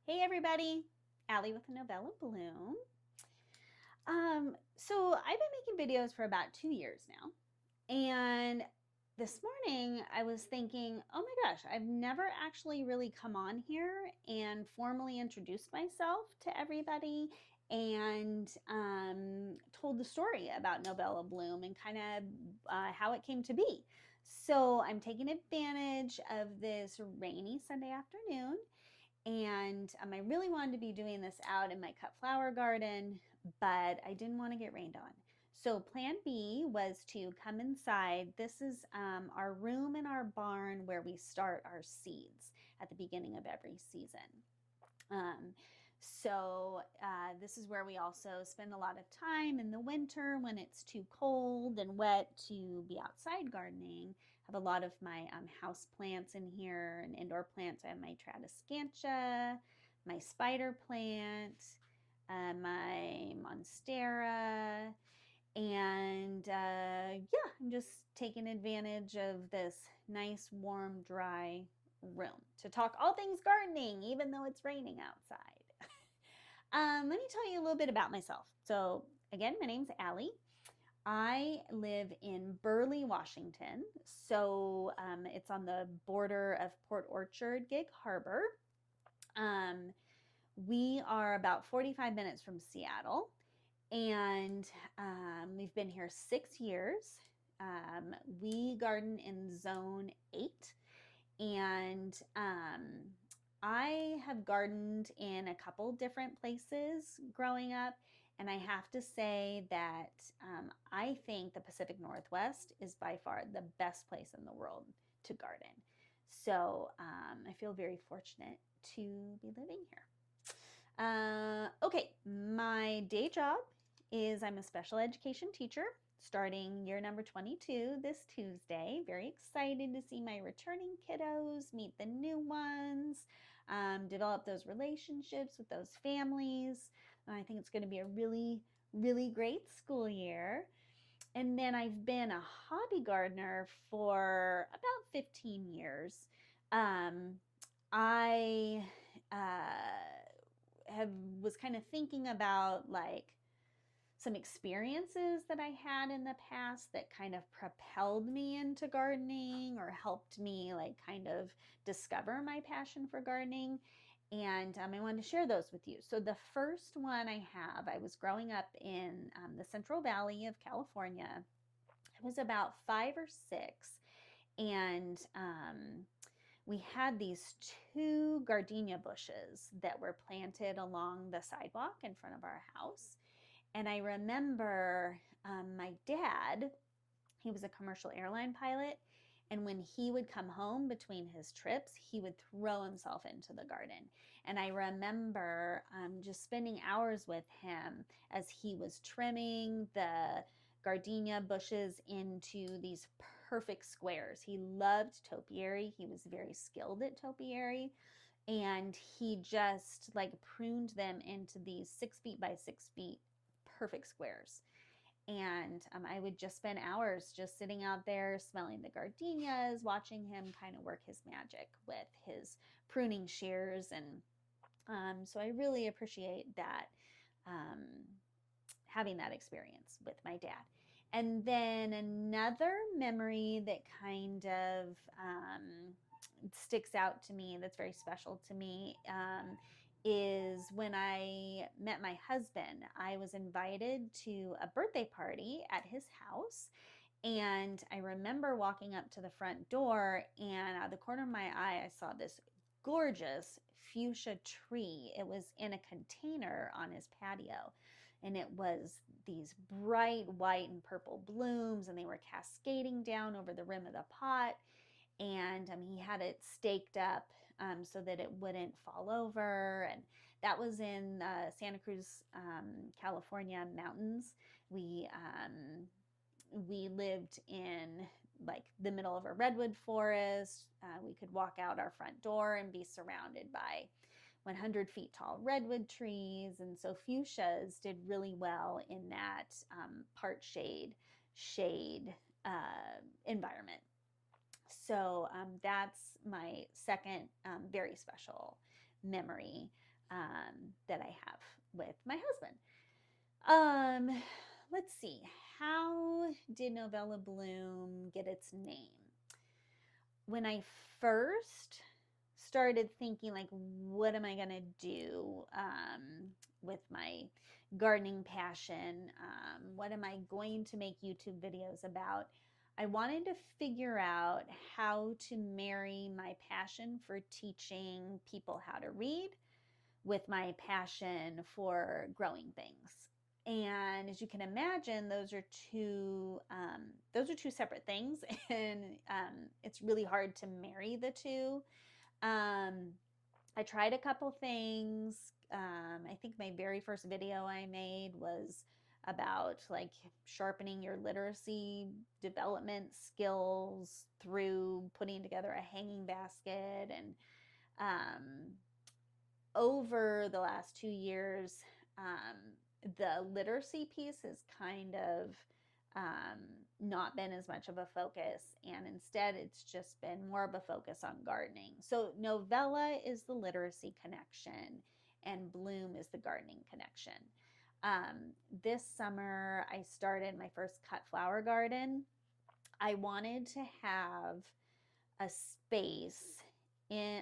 Hey everybody, Allie with Novella Bloom. So I've been making videos for about 2 years now, and this morning I was thinking, oh my gosh, I've never actually really come on here and formally introduced myself to everybody and told the story about Novella Bloom and kind of how it came to be. So I'm taking advantage of this rainy Sunday afternoon and I really wanted to be doing this out in my cut flower garden, but I didn't want to get rained on. So plan B was to come inside. This is our room in our barn where we start our seeds at the beginning of every season. Um, this is where we also spend a lot of time in the winter when it's too cold and wet to be outside gardening. I have a lot of my house plants in here and indoor plants. I have my Tradescantia, my spider plant, my Monstera, and yeah, I'm just taking advantage of this nice, warm, dry room to talk all things gardening, even though it's raining outside. Let me tell you a little bit about myself. So, again, my name's Allie. I live in Burley, Washington. It's on the border of Port Orchard, Gig Harbor. Um, we are about 45 minutes from Seattle, and we've been here 6 years. We garden in Zone 8, and I have gardened in a couple different places growing up, and I have to say that I think the Pacific Northwest is by far the best place in the world to garden. So I feel very fortunate to be living here. Okay, my day job is I'm a special education teacher starting year number 22 this Tuesday. Very excited to see my returning kiddos, meet the new ones, develop those relationships with those families. And I think it's going to be a really, really great school year. And then I've been a hobby gardener for about 15 years. Um, I was kind of thinking about like some experiences that I had in the past that kind of propelled me into gardening or helped me like kind of discover my passion for gardening. And I wanted to share those with you. So the first one I was growing up in the Central Valley of California. I was about 5 or 6, and we had these two gardenia bushes that were planted along the sidewalk in front of our house. And I remember my dad, he was a commercial airline pilot. And when he would come home between his trips, he would throw himself into the garden. And I remember just spending hours with him as he was trimming the gardenia bushes into these perfect squares. He loved topiary. He was very skilled at topiary. And he just like pruned them into these 6 feet by 6 feet perfect squares. And I would just spend hours just sitting out there smelling the gardenias, watching him kind of work his magic with his pruning shears. And so I really appreciate that, um, having that experience with my dad. And then another memory that kind of sticks out to me, that's very special to me, is when I met my husband. I was invited to a birthday party at his house. And I remember walking up to the front door, and out of the corner of my eye, I saw this gorgeous fuchsia tree. It was in a container on his patio, and it was these bright white and purple blooms, and they were cascading down over the rim of the pot. And he had it staked up so that it wouldn't fall over. And that was in Santa Cruz, California mountains. We lived in like the middle of a redwood forest. We could walk out our front door and be surrounded by 100 feet tall redwood trees. And so fuchsias did really well in that part shade environment. So that's my second very special memory. that I have with my husband. Um, let's see. How did Novella Bloom get its name? When I first started thinking, like, what am I going to do with my gardening passion? What am I going to make YouTube videos about? I wanted to figure out how to marry my passion for teaching people how to read with my passion for growing things. And as you can imagine, those are two separate things, and it's really hard to marry the two. Um, I tried a couple things. I think my very first video I made was about like sharpening your literacy development skills through putting together a hanging basket. And over the last 2 years, the literacy piece has kind of not been as much of a focus, and instead it's just been more of a focus on gardening. So Novella is the literacy connection, and Bloom is the gardening connection. This summer, I started my first cut flower garden. I wanted to have a space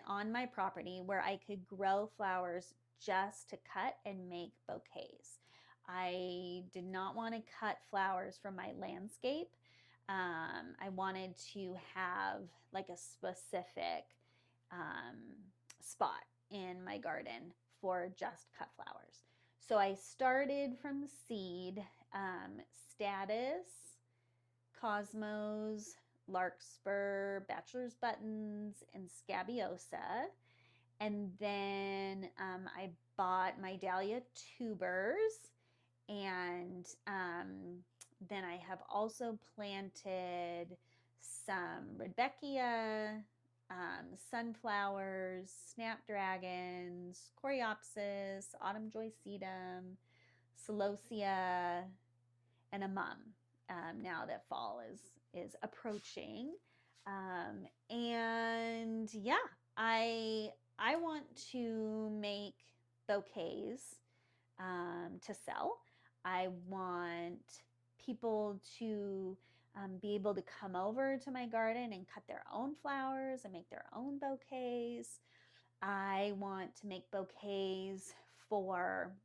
on my property where I could grow flowers just to cut and make bouquets. I did not want to cut flowers from my landscape. I wanted to have like a specific um, spot in my garden for just cut flowers. So I started from seed, status, cosmos, larkspur, bachelor's buttons, and scabiosa. And then I bought my dahlia tubers, and then I have also planted some rudbeckia, sunflowers, snapdragons, coreopsis, autumn joycetum, celosia, and a mum. Now that fall is approaching, and yeah, I want to make bouquets to sell. I want people to be able to come over to my garden and cut their own flowers and make their own bouquets. I want to make bouquets for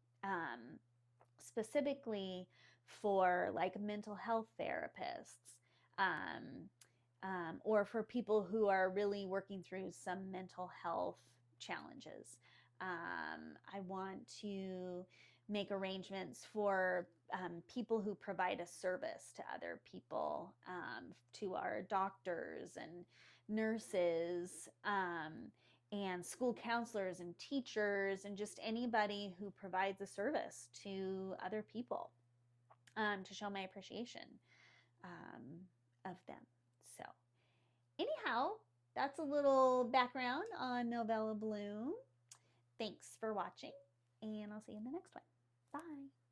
specifically for like mental health therapists, or for people who are really working through some mental health challenges. I want to make arrangements for people who provide a service to other people, to our doctors and nurses, and school counselors and teachers, and just anybody who provides a service to other people, to show my appreciation of them. So anyhow, that's a little background on Novella Bloom. Thanks for watching, and I'll see you in the next one. Bye.